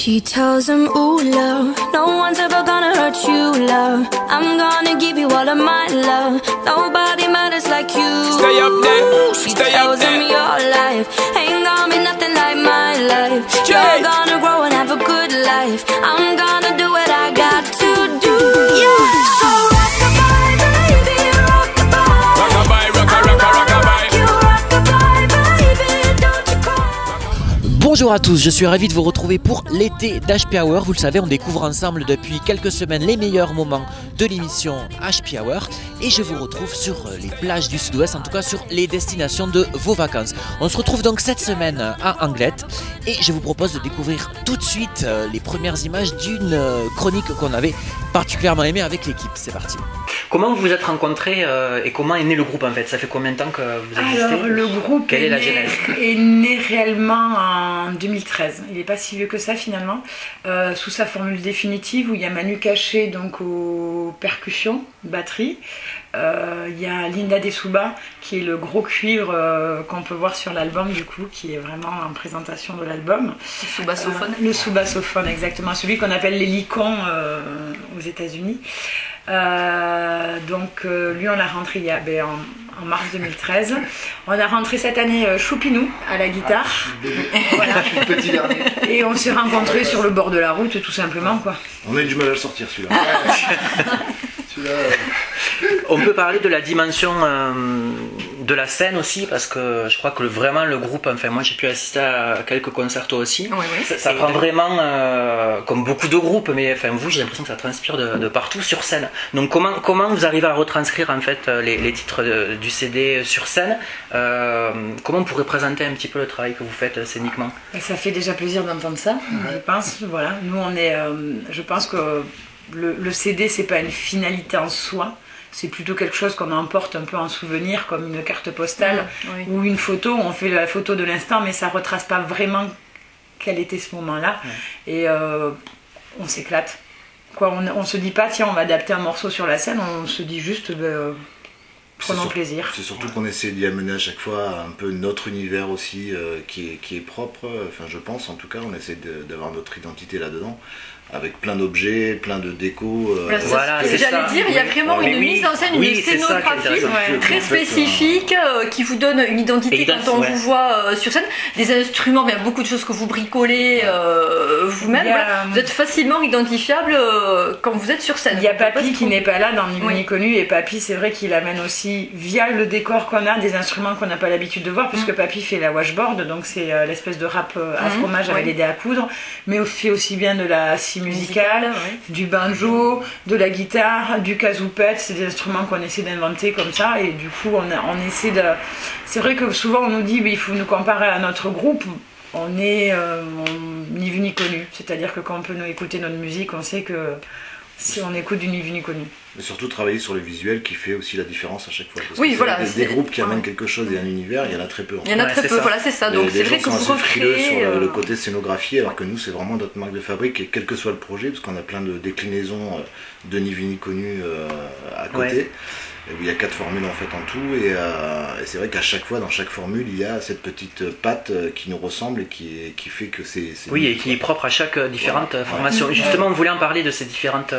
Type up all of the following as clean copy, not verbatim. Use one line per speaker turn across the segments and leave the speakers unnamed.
She tells him, ooh, love, no one's ever gonna hurt you, love. I'm gonna give you all of my love. Nobody matters like you.
Stay up there,
She
stay
tells
up there.
him your life ain't gonna be nothing like my life.
Jay.
You're gonna grow and have a good life. I'm gonna do what I got to do. Yeah. So rock-a-bye, baby, rock-a-bye.
Rock-a-bye, rock-a-bye.
You rock-a-bye, baby, don't you cry.
Bonjour à tous, je suis ravi de vous retrouver pour l'été d'HP Hour. Vous le savez, on découvre ensemble depuis quelques semaines les meilleurs moments de l'émission HP Hour. Et je vous retrouve sur les plages du sud-ouest, en tout cas sur les destinations de vos vacances. On se retrouve donc cette semaine à Anglette. Et je vous propose de découvrir tout de suite les premières images d'une chronique qu'on avait particulièrement aimée avec l'équipe. C'est parti. Comment vous vous êtes rencontrés et comment est né le groupe en fait? Ça fait combien de temps que vous existez?
Alors le groupe
Quelle est la genèse?
est né réellement en 2013. Il n'est pas si vieux que ça finalement. Sous sa formule définitive où il y a Manu Caché donc aux percussions, batterie. Il y a Linda Dessouba qui est le gros cuivre qu'on peut voir sur l'album du coup, qui est vraiment en présentation de l'album.
Le sous-bassophone.
Le sous-bassophone, exactement, celui qu'on appelle les licons aux États-Unis. Donc lui on l'a rentré en mars 2013. On a rentré cette année Choupinou à la guitare. Voilà.
Petit dernier.
Et on s'est rencontrés sur le bord de la route tout simplement quoi.
On a eu du mal à le sortir celui-là.
On peut parler de la dimension de la scène aussi, parce que je crois que vraiment le groupe, enfin moi j'ai pu assister à quelques concertos aussi.
Oui, oui.
Ça prend vraiment, comme beaucoup de groupes, mais enfin vous j'ai l'impression que ça transpire de partout sur scène. Donc comment vous arrivez à retranscrire en fait les titres du CD sur scène? Comment on pourrait présenter un petit peu le travail que vous faites scéniquement?
Et ça fait déjà plaisir d'entendre ça, je pense. Voilà. Nous on est, je pense que le CD c'est pas une finalité en soi. C'est plutôt quelque chose qu'on emporte un peu en souvenir, comme une carte postale ou une photo. On fait la photo de l'instant, mais ça retrace pas vraiment quel était ce moment-là. Et on s'éclate. On se dit pas, tiens, on va adapter un morceau sur la scène. On se dit juste, prenons plaisir.
C'est surtout qu'on essaie d'y amener à chaque fois un peu notre univers aussi, qui est propre. Enfin, je pense, en tout cas, on essaie d'avoir notre identité là-dedans. Avec plein d'objets, plein de déco.
Voilà,
c'est j'allais dire, il y a vraiment une mise en scène, une scénographie très spécifique qui vous donne une identité quand on vous voit sur scène. Des instruments, il y a beaucoup de choses que vous bricolez vous-même. Voilà. Vous êtes facilement identifiable quand vous êtes sur scène.
Il y a Papy qui n'est pas là dans Ni Vu Ni Connu, et Papy, c'est vrai qu'il amène aussi, via le décor qu'on a, des instruments qu'on n'a pas l'habitude de voir, puisque Papy fait la washboard, donc c'est l'espèce de rap à fromage avec les dés à coudre, mais fait aussi bien de la musicale, du banjo, de la guitare, du kazoupette, c'est des instruments qu'on essaie d'inventer comme ça, et du coup on essaie de... C'est vrai que souvent on nous dit il faut nous comparer à notre groupe, on est Ni Vu Ni Connu, c'est-à-dire que quand on peut nous écouter notre musique, on sait que si on écoute du Ni Vu Ni Connu.
Mais surtout travailler sur le visuel qui fait aussi la différence à chaque fois. Parce
oui,
que
voilà.
Des groupes qui amènent quelque chose et un univers, il y en a très peu.
Il y en a très peu, voilà, c'est ça. Donc c'est vrai que vous recréez
sur le côté scénographie, alors que nous, c'est vraiment notre marque de fabrique, et quel que soit le projet, parce qu'on a plein de déclinaisons de Ni Vu Ni Connu à côté. Où il y a 4 formules en fait en tout, et c'est vrai qu'à chaque fois dans chaque formule il y a cette petite patte qui nous ressemble et qui fait que c'est
oui, et qui est propre à chaque différente formation. Justement, on voulait en parler de ces différentes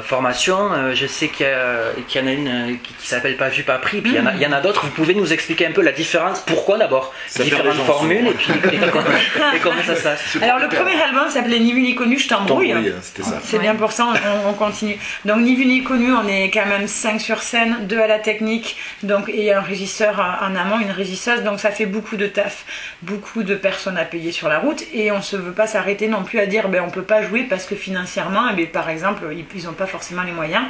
formations. Je sais qu'il y en a une qui s'appelle Pas Vu Pas Pris, puis il y en a d'autres. Vous pouvez nous expliquer un peu la différence? Pourquoi d'abord ces différentes formules et puis et comment ça se passe?
Alors le premier album s'appelait Ni Vu Ni Connu, je t'embrouille.
C'était ça.
C'est bien pour ça, on continue. Donc Ni Vu Ni Connu, on est quand même 5 sur scène, 2 à la technique, donc, et un régisseur en amont, une régisseuse, donc ça fait beaucoup de taf, beaucoup de personnes à payer sur la route, et on ne se veut pas s'arrêter non plus à dire on ne peut pas jouer parce que financièrement, par exemple, ils n'ont pas forcément les moyens.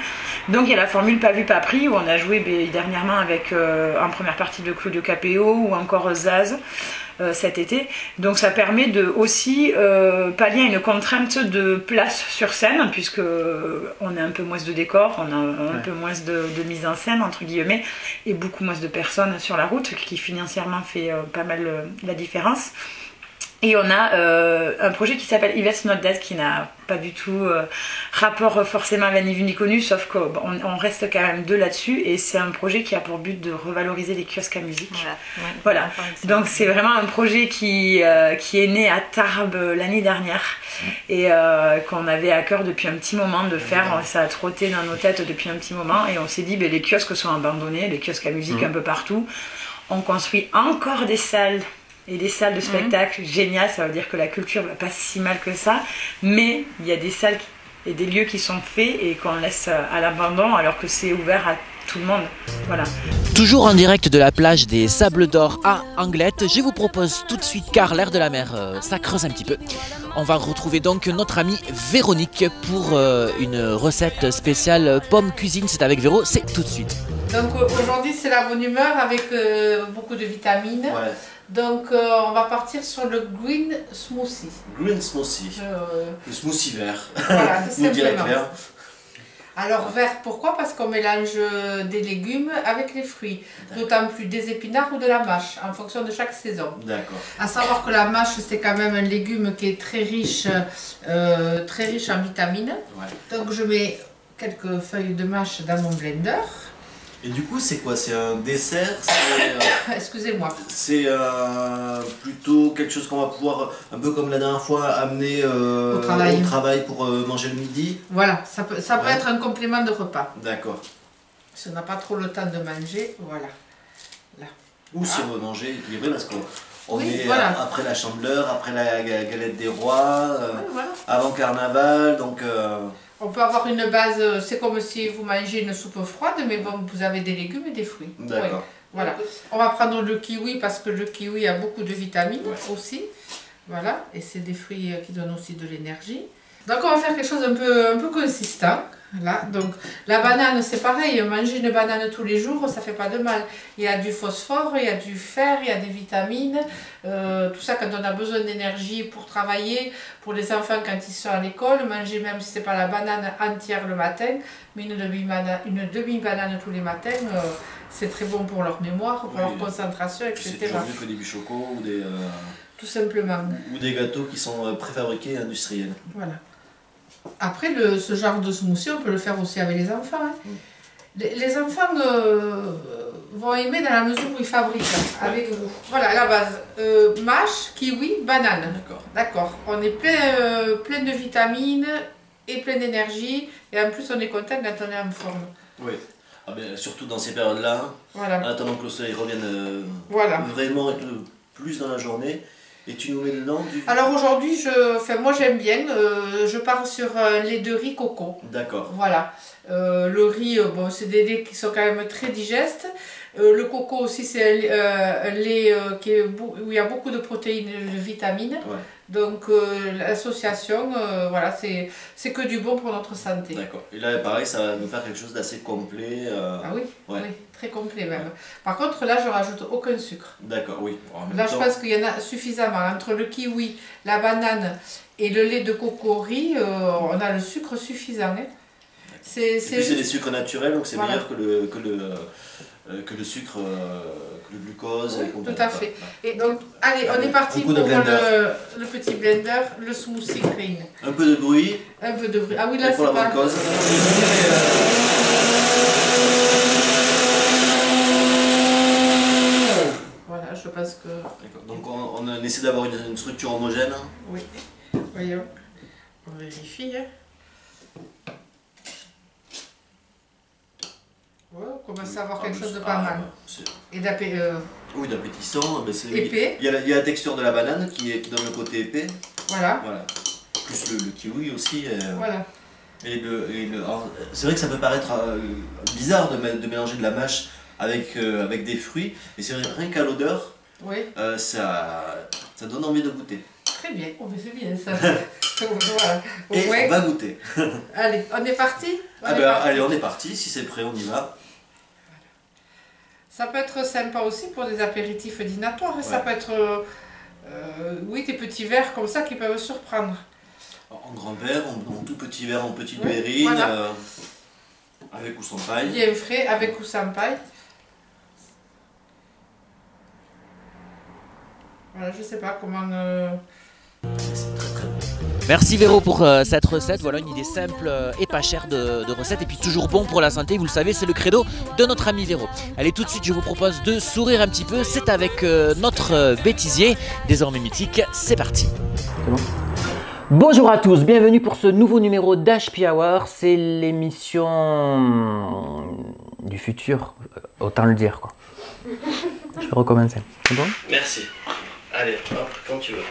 Donc il y a la formule Pas Vu Pas Pris, où on a joué dernièrement avec en première partie de Claudio Capéo ou encore Zaz cet été. Donc ça permet de aussi pallier à une contrainte de place sur scène, puisque on a un peu moins de décor, on a un peu moins de mise en scène entre guillemets, et beaucoup moins de personnes sur la route, qui financièrement fait pas mal la différence. Et on a un projet qui s'appelle Yvette's Not Dead, qui n'a pas du tout rapport forcément avec Ni Vu Ni Connu, sauf qu'on reste quand même deux là-dessus. Et c'est un projet qui a pour but de revaloriser les kiosques à musique. Voilà. Donc c'est vraiment un projet qui est né à Tarbes l'année dernière et qu'on avait à cœur depuis un petit moment de faire. Ça a trotté dans nos têtes depuis un petit moment et on s'est dit, les kiosques sont abandonnés, les kiosques à musique un peu partout. On construit encore des salles et des salles de spectacle, génial, ça veut dire que la culture va pas si mal que ça, mais il y a des salles et des lieux qui sont faits et qu'on laisse à l'abandon alors que c'est ouvert à tout le monde. Voilà.
Toujours en direct de la plage des Sables d'Or à Anglette, je vous propose tout de suite, car l'air de la mer, ça creuse un petit peu. On va retrouver donc notre amie Véronique pour une recette spéciale pomme cuisine. C'est avec Véro, c'est tout de suite.
Donc aujourd'hui c'est la bonne humeur avec beaucoup de vitamines. Ouais. Donc on va partir sur le green smoothie.
Green smoothie. Le smoothie vert.
Voilà, tout simplement.
Vert.
Alors vert, pourquoi? Parce qu'on mélange des légumes avec les fruits. D'autant plus des épinards ou de la mâche, en fonction de chaque saison. D'accord. À savoir que la mâche, c'est quand même un légume qui est très riche en vitamines. Ouais. Donc je mets quelques feuilles de mâche dans mon blender.
Et du coup, c'est quoi? C'est un dessert?
Excusez-moi.
C'est plutôt quelque chose qu'on va pouvoir, un peu comme la dernière fois, amener au travail pour manger le midi?
Voilà, ça peut être un complément de repas.
D'accord.
Si on n'a pas trop le temps de manger, voilà. Là.
Ou si on veut manger équilibré, parce qu'on est après la Chandeleur, après la galette des rois, avant carnaval, donc...
On peut avoir une base, c'est comme si vous mangez une soupe froide, mais bon, vous avez des légumes et des fruits.
D'accord.
Voilà. On va prendre le kiwi parce que le kiwi a beaucoup de vitamines aussi. Voilà, et c'est des fruits qui donnent aussi de l'énergie. Donc on va faire quelque chose un peu consistant. Là. Donc la banane, c'est pareil, manger une banane tous les jours, ça fait pas de mal. Il y a du phosphore, il y a du fer, il y a des vitamines, tout ça quand on a besoin d'énergie pour travailler, pour les enfants quand ils sont à l'école, manger même si c'est pas la banane entière le matin, mais une demi-banane tous les matins, c'est très bon pour leur mémoire, pour leur concentration, etc.
C'est toujours mieux que des bichocos ou des...
Tout simplement.
Ou des gâteaux qui sont préfabriqués industriels.
Voilà. Après, ce genre de smoothie, on peut le faire aussi avec les enfants. Hein. Les enfants vont aimer dans la mesure où ils fabriquent avec vous. Voilà, à la base, mâche, kiwi, banane. D'accord. On est plein de vitamines et plein d'énergie. Et en plus, on est content quand on est en forme.
Oui. Ah ben, surtout dans ces périodes-là, en attendant que le soleil revienne vraiment plus dans la journée. Et tu nous mets dedans du...
Alors aujourd'hui, moi j'aime bien, je pars sur un lait de riz coco.
D'accord.
Voilà. Le riz, bon, c'est des laits qui sont quand même très digestes. Le coco aussi, c'est un lait où il y a beaucoup de protéines et de vitamines. Ouais. Donc l'association, voilà, c'est que du bon pour notre santé.
D'accord. Et là, pareil, ça va nous faire quelque chose d'assez complet.
Ah oui, oui, très complet même. Ouais. Par contre, là, je rajoute aucun sucre.
D'accord, oui.
Là, je pense qu'il y en a suffisamment. Entre le kiwi, la banane et le lait de coco riz, on a le sucre suffisant. Hein.
C'est des sucres naturels, donc c'est meilleur que le sucre, que le glucose.
Oui, tout à fait. Et donc, allez, on est parti pour le petit blender, le smoothie green.
Un peu de bruit.
Un peu de bruit. Ah oui, là,
c'est pas... Glucose.
Voilà, je pense que...
Donc on essaie d'avoir une structure homogène.
Oui. Voyons. On vérifie. Hein. Ouais, on commence à avoir quelque chose de pas mal. Et
oui, d'appétissant.
Épais.
Il y a la texture de la banane qui donne le côté épais.
Voilà.
Plus le kiwi aussi.
Voilà.
C'est vrai que ça peut paraître bizarre de mélanger de la mâche avec des fruits, mais c'est vrai, rien qu'à l'odeur, ça donne envie de goûter.
Très bien, c'est bien ça. Voilà.
Et on va goûter.
Allez, on est parti?
Allez, on est parti, si c'est prêt, on y va.
Ça peut être sympa aussi pour des apéritifs dînatoires, ça peut être des petits verres comme ça qui peuvent surprendre.
En grand verre, en tout petit verre, en petite verrine, avec ou sans paille.
Bien frais, avec ou sans paille. Voilà, je sais pas comment...
C'est très très bon.
Merci Véro pour cette recette, voilà une idée simple et pas chère de recette et puis toujours bon pour la santé, vous le savez c'est le credo de notre ami Véro. Allez tout de suite je vous propose de sourire un petit peu, c'est avec notre bêtisier, désormais mythique, c'est parti. C'est bon. Bonjour à tous, bienvenue pour ce nouveau numéro d'HP Hour, c'est l'émission du futur, autant le dire quoi. Je vais recommencer, c'est bon?
Merci. Allez, hop, quand tu veux.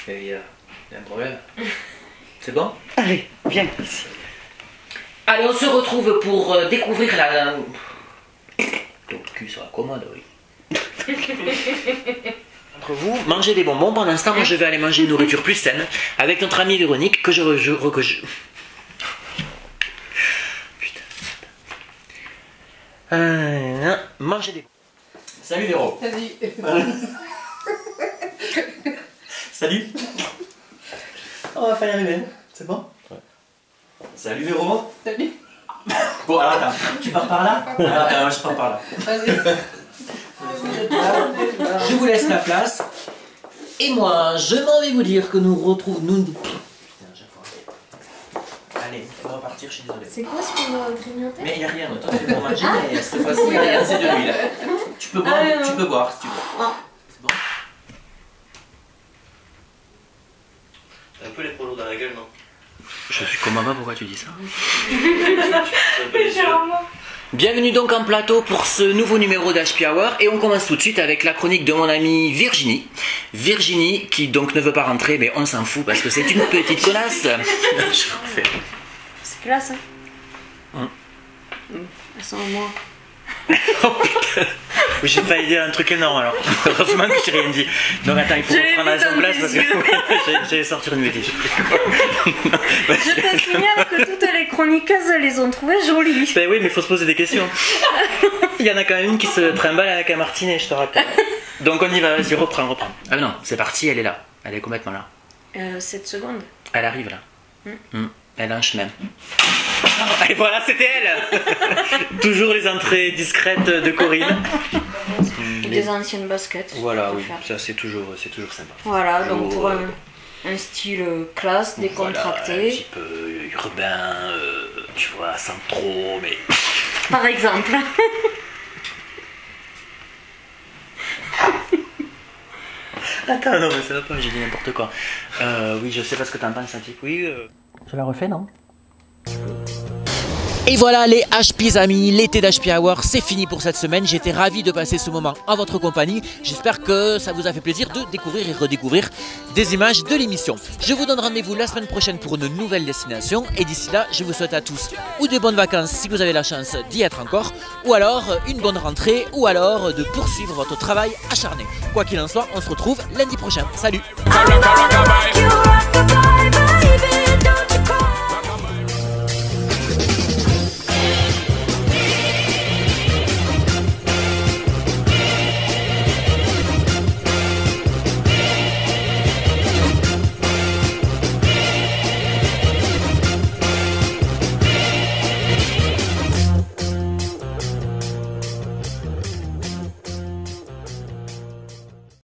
Il y a un problème. C'est bon?
Allez, viens ici. Allez, on se retrouve pour découvrir la... Ton cul sur la commode, oui. Entre vous, mangez des bonbons. Pendant l'instant, moi je vais aller manger une nourriture plus saine avec notre amie Véronique que je... Putain. Mangez des bonbons. Salut Véro.
Salut.
Salut. On va pas y arriver, c'est bon? Ouais. Salut Véro.
Salut.
Bon alors attends, tu pars par là? Attends, je pars par là.
Je vous laisse la place. Et moi, je m'en vais vous dire que nous retrouvons... Allez, on va repartir, je suis désolé.
C'est quoi ce qu'on va grignoter?
Mais il n'y a rien, toi tu es pour manger, mais cette fois-ci il y a rien, c'est de l'huile. Tu peux boire, tu peux boire si tu veux. C'est bon?
T'as un peu les polos dans la gueule, non?
Je suis comme maman, pourquoi tu dis ça? Bienvenue donc en plateau pour ce nouveau numéro d'HP Hour et on commence tout de suite avec la chronique de mon amie Virginie. Virginie qui donc ne veut pas rentrer mais on s'en fout parce que c'est une petite connasse.
C'est classe hein. Elle sent moi.
Oh putain. J'ai failli dire un truc énorme alors. Heureusement que j'ai rien dit. Donc attends, il faut reprendre à son place parce que j'allais sortir une bêtise.
Je te signale que toutes les chroniqueuses les ont trouvées jolies.
Ben oui, mais il faut se poser des questions. Il y en a quand même une qui se trimballe avec un martinet, je te rappelle. Donc on y va, vas-y, reprends. Ah non, c'est parti, elle est là. Elle est complètement là.
7 secondes.
Elle arrive là. Elle a un chemin. Et voilà, c'était elle. Toujours les entrées discrètes de Corinne.
Des anciennes baskets.
Voilà, oui, ça c'est toujours sympa.
Voilà, donc pour un style classe, décontracté.
Voilà, un petit peu urbain, tu vois, sans trop, mais...
Par exemple.
Attends, non, mais ça va pas, j'ai dit n'importe quoi. Oui, je sais pas ce que t'en penses, un type. Oui, je la refais, non? Et voilà les HPs amis, l'été d'HP Hour, c'est fini pour cette semaine. J'étais ravi de passer ce moment en votre compagnie. J'espère que ça vous a fait plaisir de découvrir et redécouvrir des images de l'émission. Je vous donne rendez-vous la semaine prochaine pour une nouvelle destination. Et d'ici là, je vous souhaite à tous ou de bonnes vacances si vous avez la chance d'y être encore, ou alors une bonne rentrée, ou alors de poursuivre votre travail acharné. Quoi qu'il en soit, on se retrouve lundi prochain. Salut!